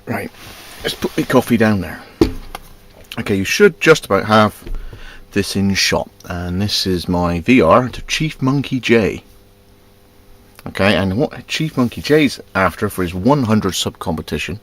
Right, let's put the coffee down there. Okay, you should just about have this in shot, and this is my VR to ChiefMonkeyJ. Okay, and what ChiefMonkeyJay's after for his 100 sub competition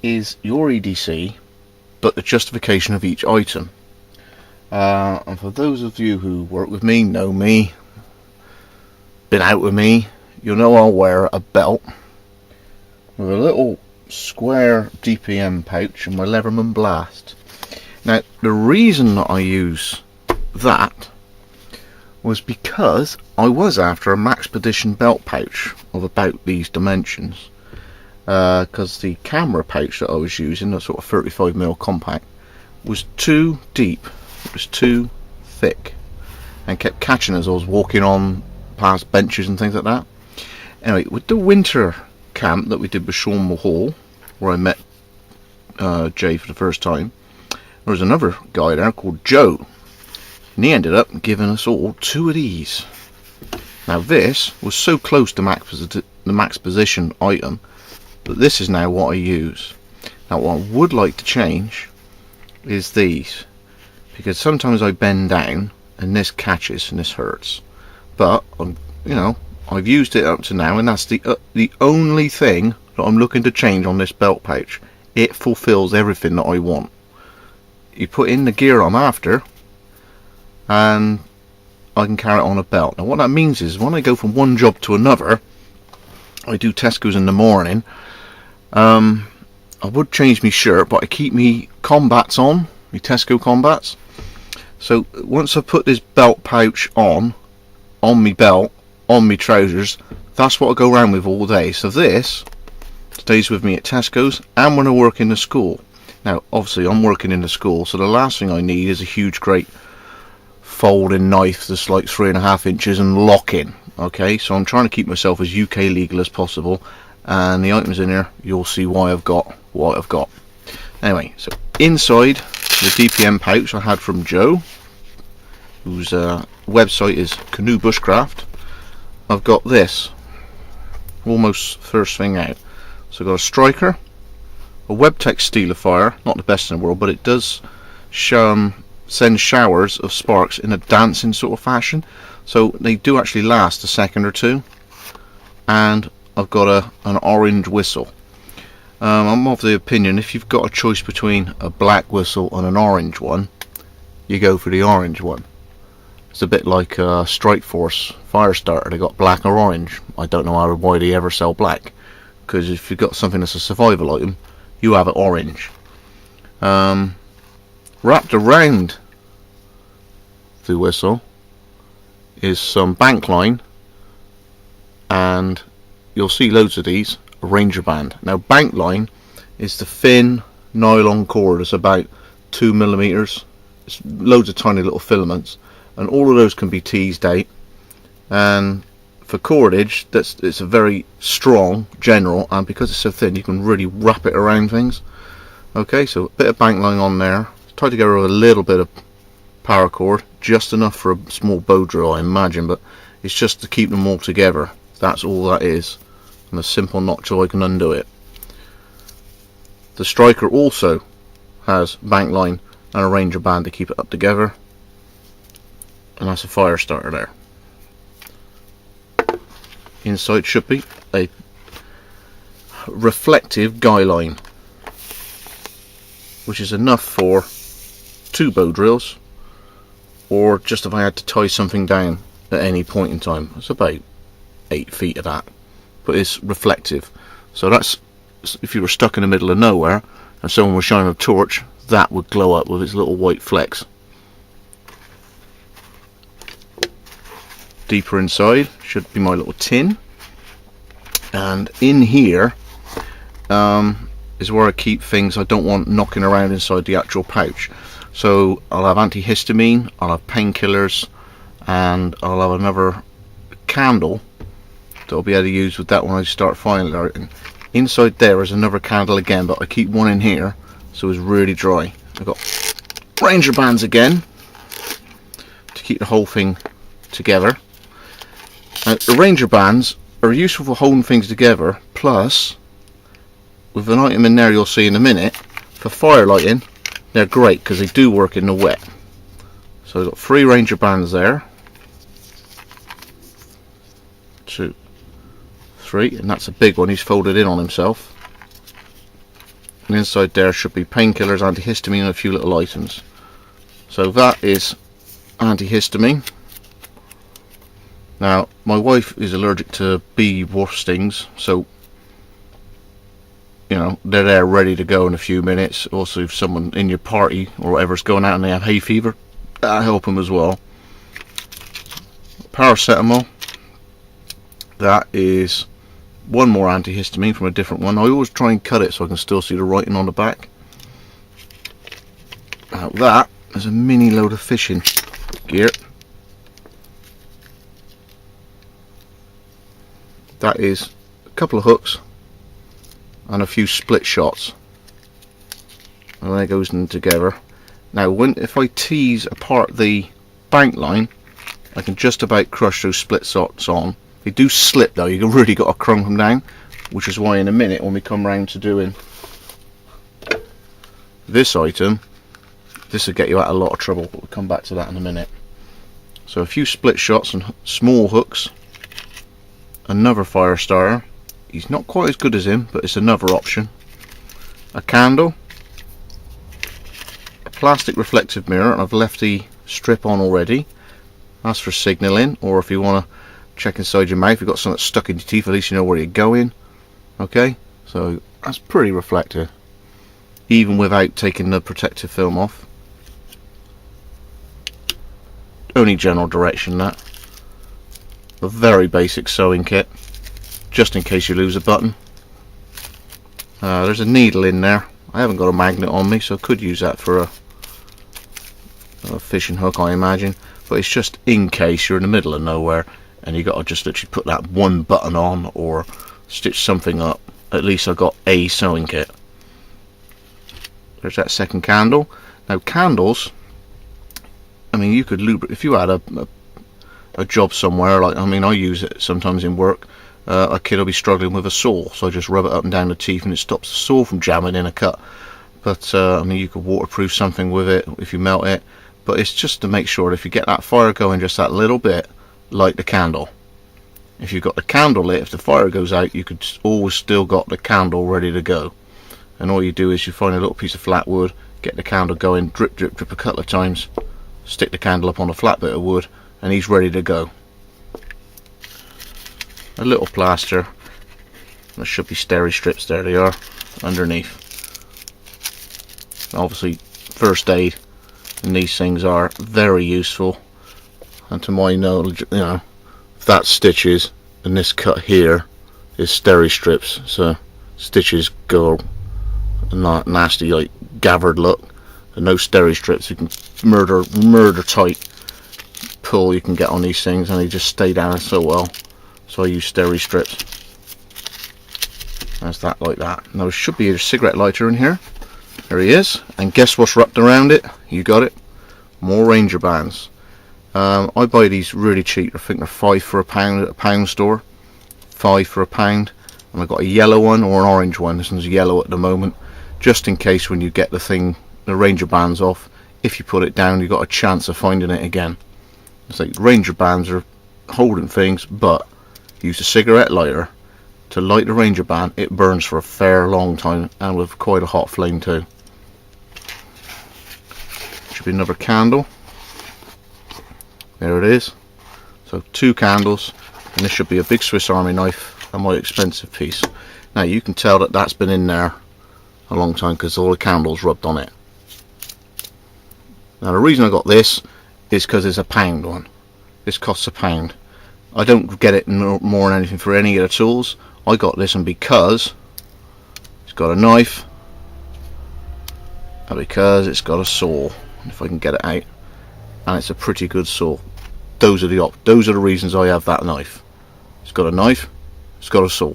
is your EDC, but the justification of each item. And for those of you who work with me, know me, been out with me, you'll know I'll wear a belt with a little square DPM pouch and my Leatherman blast. Now the reason that I use that was because I was after a Maxpedition belt pouch of about these dimensions, because the camera pouch that I was using, a sort of 35mm compact, was too deep, it was too thick, and kept catching as I was walking on past benches and things like that. Anyway, with the winter camp that we did with Sean Hall, where I met Jay for the first time, there was another guy there called Joe, and he ended up giving us all 2 of these. Now this was so close to the max position item that this is now what I use. Now what I would like to change is these, because sometimes I bend down and this catches and this hurts, but I've used it up to now, and that's the only thing that I'm looking to change on this belt pouch. It fulfills everything that I want. You put in the gear I'm after, and I can carry it on a belt. Now what that means is when I go from one job to another, I do Tesco's in the morning, I would change my shirt, but I keep me combats on, my Tesco combats. So once I put this belt pouch on my belt, on my trousers, that's what I go around with all day. So this stays with me at Tesco's and when I work in the school. Now obviously I'm working in the school, so the last thing I need is a huge great folding knife that's like 3.5 inches and locking. Okay, so I'm trying to keep myself as UK legal as possible, and the items in here, you'll see why I've got what I've got. Anyway, so inside the DPM pouch I had from Joe, whose website is Canoe Bushcraft, I've got this almost first thing out. So I've got a striker, a Webtech Steelifier, not the best in the world, but it does send showers of sparks in a dancing sort of fashion, so they do actually last a second or two. And I've got an orange whistle. I'm of the opinion if you've got a choice between a black whistle and an orange one, you go for the orange one. It's a bit like Strike Force fire starter, they got black or orange. I don't know why they ever sell black, because if you've got something that's a survival item, you have it orange. Wrapped around the whistle is some bank line, and you'll see loads of these, a Ranger band. Now bank line is the thin nylon cord, it's about 2mm, it's loads of tiny little filaments, and all of those can be teased out. And for cordage, it's a very strong general, and because it's so thin you can really wrap it around things. Okay, so a bit of bank line on there, tied together with a little bit of paracord, just enough for a small bow drill I imagine, but it's just to keep them all together. That's all that is, and a simple notch so I can undo it. The striker also has bank line and a Ranger band to keep it up together, and that's a fire starter there. Inside should be a reflective guy line, which is enough for 2 bow drills, or just if I had to tie something down at any point in time. It's about 8 feet of that, but it's reflective, so that's if you were stuck in the middle of nowhere and someone was shining a torch, that would glow up with its little white flecks. Deeper inside should be my little tin, and in here is where I keep things I don't want knocking around inside the actual pouch. So I'll have antihistamine, I'll have painkillers, and I'll have another candle that I'll be able to use with that when I start firing. Inside there is another candle again, but I keep one in here so it's really dry. I've got Ranger bands again to keep the whole thing together. The Ranger bands are useful for holding things together, plus with an item in there you'll see in a minute, for fire lighting they're great because they do work in the wet. So I've got 3 Ranger bands there, 2, 3, and that's a big one. He's folded in on himself. And inside there should be painkillers, antihistamine, and a few little items. So that is antihistamine. Now my wife is allergic to bee wasp stings, so you know they're there ready to go in a few minutes. Also, if someone in your party or whatever's going out and they have hay fever, that'll help them as well. Paracetamol, that is one more antihistamine from a different one. I always try and cut it so I can still see the writing on the back. Now that is a mini load of fishing gear. That is a couple of hooks and a few split shots, and that goes in together. Now if I tease apart the bank line, I can just about crush those split shots on. They do slip though, you've really got to crump them down, which is why in a minute when we come round to doing this item, this will get you out of a lot of trouble, but we'll come back to that in a minute. So a few split shots and small hooks, another fire starter. He's not quite as good as him, but it's another option. A candle, a plastic reflective mirror, and I've left the strip on already. That's for signalling, or if you want to check inside your mouth, you've got something stuck in your teeth, at least you know where you're going. Okay, so that's pretty reflective, even without taking the protective film off. Only general direction that. A very basic sewing kit, just in case you lose a button. There's a needle in there. I haven't got a magnet on me, so I could use that for a fishing hook, I imagine, but it's just in case you're in the middle of nowhere and you got to just literally put that one button on or stitch something up. At least I've got a sewing kit. There's that second candle. Now candles, I mean, you could lubricate if you had a job somewhere, like, I mean, I use it sometimes in work. A kid will be struggling with a saw, so I just rub it up and down the teeth and it stops the saw from jamming in a cut. But I mean, you could waterproof something with it if you melt it, but it's just to make sure that if you get that fire going just that little bit, light the candle. If you've got the candle lit, if the fire goes out, you could always still got the candle ready to go. And all you do is you find a little piece of flat wood, get the candle going, drip drip drip a couple of times, stick the candle up on a flat bit of wood, and he's ready to go. A little plaster. There should be steri strips, there they are, underneath. Obviously first aid, and these things are very useful, and to my knowledge, you know, that stitches and this cut here is steri strips, so stitches go not nasty like gathered look, and no steri strips. You can murder tight pull you can get on these things, and they just stay down so well, so I use steri strips. That's that, like that. Now there should be a cigarette lighter in here. There he is, and guess what's wrapped around it? You got it. More Ranger bands. I buy these really cheap. I think they're £5 for £1 at a pound store. £5 for £1, and I've got a yellow one or an orange one. This one's yellow at the moment, just in case when you get the Ranger bands off, if you put it down, you've got a chance of finding it again. It's like Ranger bands are holding things, but use a cigarette lighter to light the Ranger band. It burns for a fair long time, and with quite a hot flame too. Should be another candle. There it is. So 2 candles, and this should be a big Swiss Army knife, and my expensive piece. Now you can tell that that's been in there a long time because all the candles rubbed on it. Now the reason I got this is because it's a £1 one. This costs £1. I don't get it more than anything for any of the tools. I got this one because it's got a knife and because it's got a saw, if I can get it out, and it's a pretty good saw. Those are the reasons I have that knife. It's got a knife, it's got a saw.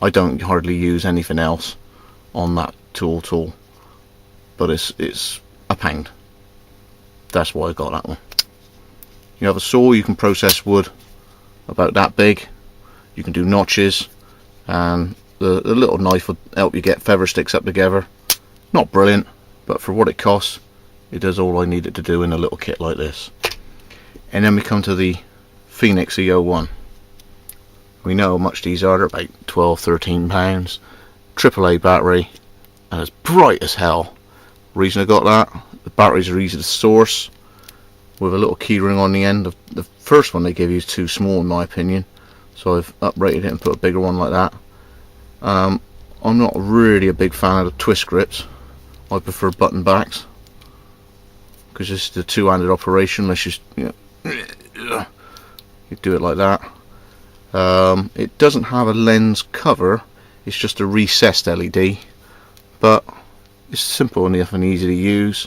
I don't hardly use anything else on that tool, but it's £1. That's why I got that one. You have a saw, you can process wood about that big, you can do notches, and The little knife will help you get feather sticks up together. Not brilliant, but for what it costs, it does all I need it to do in a little kit like this. And then we come to the Phoenix E01. We know how much these are. They're about 12-13 pounds. AAA battery, and it's bright as hell. Reason I got that, the batteries are easy to source with a little key ring on the end. The first one they give you is too small in my opinion, so I've uprated it and put a bigger one like that. I'm not really a big fan of the twist grips. I prefer button backs because this is the two-handed operation. Let's just, you do it like that. It doesn't have a lens cover, it's just a recessed LED, but it's simple enough and easy to use.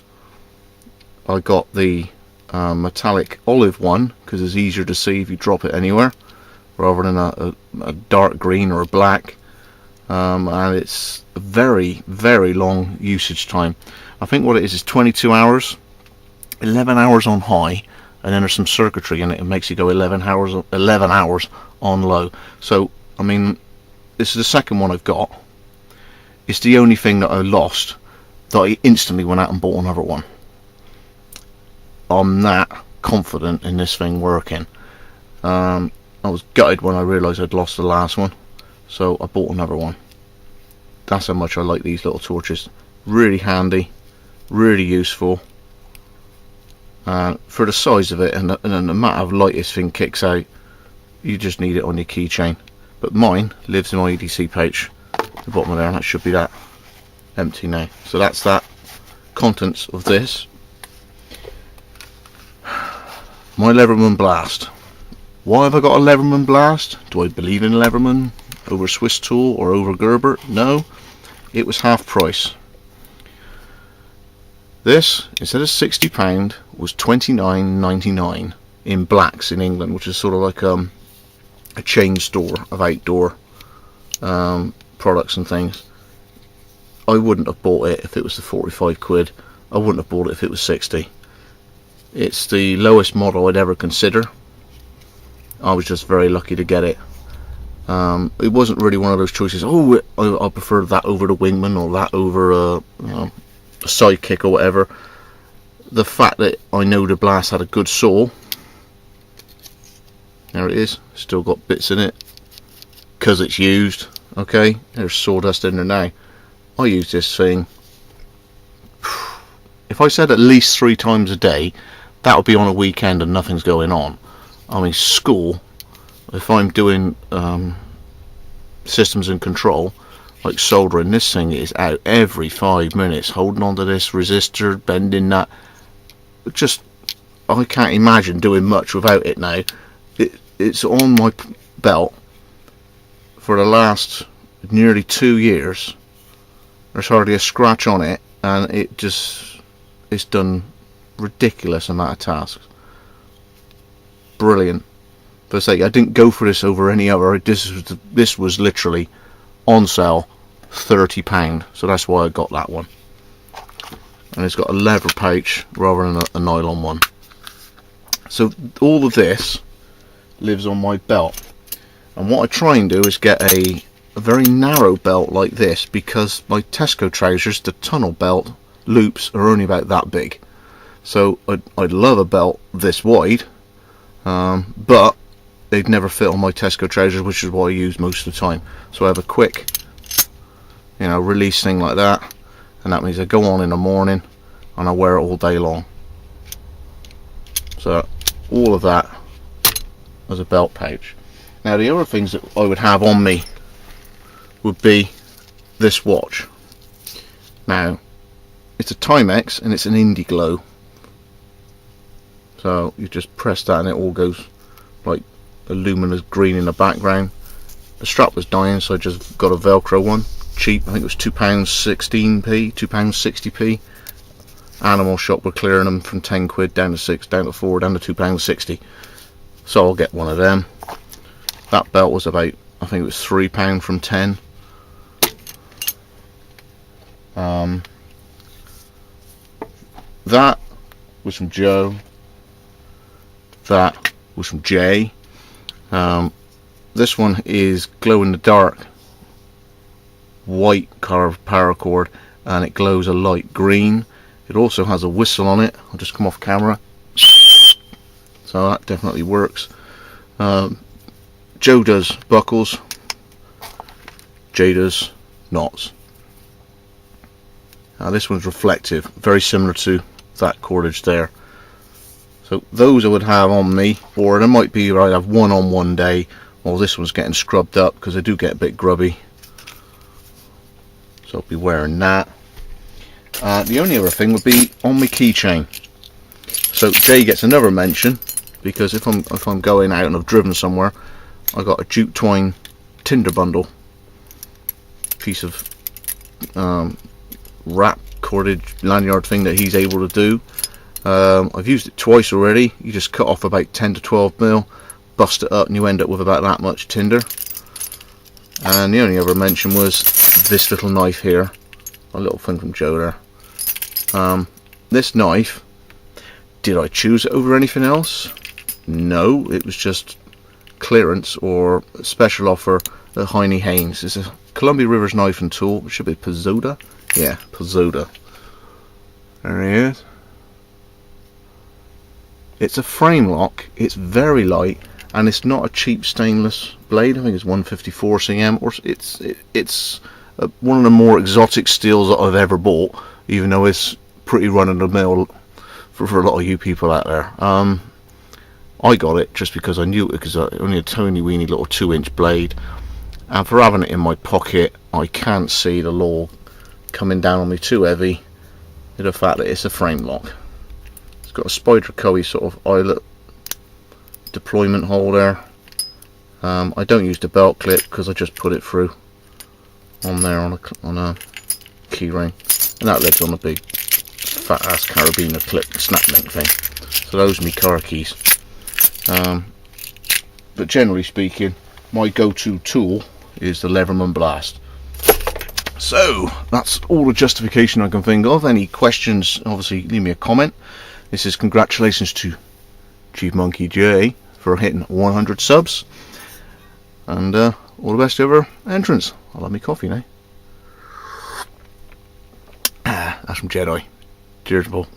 I got the metallic olive one because it's easier to see if you drop it anywhere, rather than a dark green or a black. And it's a very, very long usage time. I think what it is 22 hours, 11 hours on high, and then there's some circuitry in it. It makes you go 11 hours on low. So I mean, this is the second one I've got. It's the only thing that I lost that I instantly went out and bought another one. I'm that confident in this thing working. I was gutted when I realised I'd lost the last one, so I bought another one. That's how much I like these little torches. Really handy, really useful. For the size of it and the amount of light this thing kicks out, you just need it on your keychain. But mine lives in my EDC pouch at the bottom of there, and that should be that. Empty now. So that's that. Contents of this. My Leatherman Blast. Why have I got a Leatherman Blast? Do I believe in Leatherman over Swiss Tool or over Gerber? No. It was half price. This, instead of £60, was £29.99 in Blacks in England, which is sort of like a chain store of outdoor products and things. I wouldn't have bought it if it was the 45 quid. I wouldn't have bought it if it was 60. It's the lowest model I'd ever consider. I was just very lucky to get it. It wasn't really one of those choices, oh, I prefer that over the Wingman or that over a Sidekick or whatever. The fact that I know the Blast had a good saw, there it is, still got bits in it because it's used. Okay, there's sawdust in there now. I use this thing, if I said at least 3 times a day, that would be on a weekend and nothing's going on. I mean, school, if I'm doing systems and control, like soldering, this thing is out every 5 minutes, holding on to this resistor, bending that. Just, I can't imagine doing much without it now. It's on my belt for the last nearly 2 years. There's hardly a scratch on it, and it's done ridiculous amount of tasks. Brilliant. But I say, I didn't go for this over any other. This was literally on sale, £30, so that's why I got that one. And it's got a leather pouch rather than a nylon one. So all of this lives on my belt, and what I try and do is get a very narrow belt like this, because my Tesco trousers, the tunnel belt loops, are only about that big. So I'd love a belt this wide, but they'd never fit on my Tesco trousers, which is what I use most of the time. So I have a quick, release thing like that, and that means I go on in the morning and I wear it all day long. So all of that as a belt pouch. Now the other things that I would have on me would be this watch. Now it's a Timex and it's an Indiglo, so you just press that and it all goes like a luminous green in the background. The strap was dying, so I just got a Velcro one, cheap. I think it was £2.16p, £2.60p. Animal Shop were clearing them from 10 quid down to 6, down to 4, down to £2.60. So I'll get one of them. That belt was about, I think it was £3 from 10. That was from Joe. That was from Jay. This one is glow in the dark white carved paracord, and it glows a light green. It also has a whistle on it. I'll just come off camera. So that definitely works. Joe does buckles, Jay does knots. Now this one's reflective, very similar to that cordage there. So those I would have on me, or there might be where I'd have one on one day, while this one's getting scrubbed up because they do get a bit grubby. So I'll be wearing that. The only other thing would be on my keychain. So Jay gets another mention because if I'm going out and I've driven somewhere, I got a jute twine tinder bundle piece of wrap cordage lanyard thing that he's able to do. I've used it twice already. You just cut off about 10 to 12 mil, bust it up, and you end up with about that much tinder. And the only other mention was this little knife here, a little thing from Joe there. This knife, did I choose it over anything else? No, it was just clearance or special offer at Heine Haynes. It's a Columbia Rivers knife and tool. It should be Pazoda. Yeah, Pazoda. There he is. It's a frame lock. It's very light, and it's not a cheap stainless blade. I think it's 154 cm, or it's one of the more exotic steels that I've ever bought, even though it's pretty run of the mill for a lot of you people out there. I got it just because I knew it, because I only a tiny weeny little 2-inch blade, and for having it in my pocket, I can't see the law coming down on me too heavy with the fact that it's a frame lock. It's got a Spyderco sort of eyelet deployment hole there. I don't use the belt clip because I just put it through on there on a key ring, and that lives on a big fat ass carabiner clip snap link thing. So those are my car keys. But generally speaking, my go-to tool is the Leverman Blast. So that's all the justification I can think of. Any questions, obviously leave me a comment. This is congratulations to ChiefMonkeyJ for hitting 100 subs, and all the best to your entrance. I'll have my coffee now. That's from Jedi. Cheers, Paul.